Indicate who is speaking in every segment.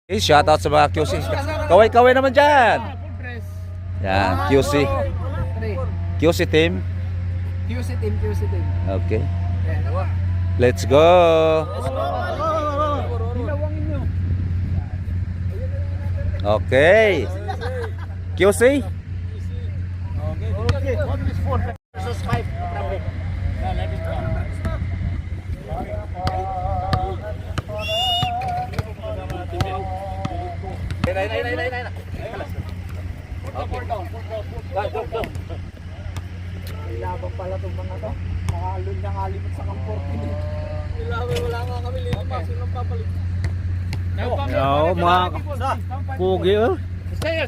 Speaker 1: Okay, shoutout sa mga QC. Kaway-kaway naman dyan. Yan, QC. QC team.
Speaker 2: QC team.
Speaker 1: Okay. Let's go. Okay. QC.
Speaker 2: Okay. 4 versus 5. Ilabang pala itong mga to. Nakalun niya kalimot sa kampor. Wala nga kami lilipas. Yung papalit.
Speaker 3: Yo, mga pugi oh.
Speaker 2: Stay.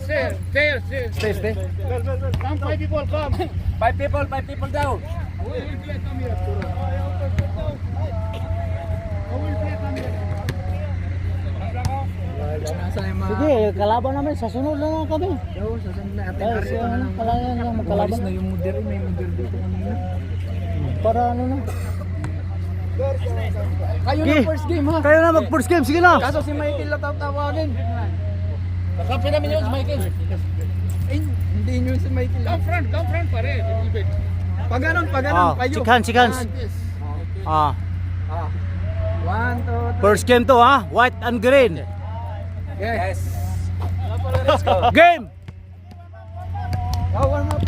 Speaker 2: Come, 5 people, come. 5 people down.
Speaker 3: Sige, kalaban namin. Sa sunod lang kami.
Speaker 2: Yo, sasunod na atin.
Speaker 3: Kalaban lang magkalaban.
Speaker 2: na yung mudir. May mudir dito kanina.
Speaker 3: Para ano na.
Speaker 2: Kayo
Speaker 3: Sige.
Speaker 2: na first game ha.
Speaker 3: Kayo na mag first game, sige na.
Speaker 2: Kaso si Michael na tawagin. Kakampi namin yun si Michael. Eh, hindi yun si Michael. Come front pare. Pag ganun, kayo.
Speaker 3: Chikans. Ah,
Speaker 2: 1, 2, 3.
Speaker 3: first game to ha. White and green.
Speaker 2: Yes.
Speaker 1: Let's go.
Speaker 3: Game.
Speaker 2: Warm up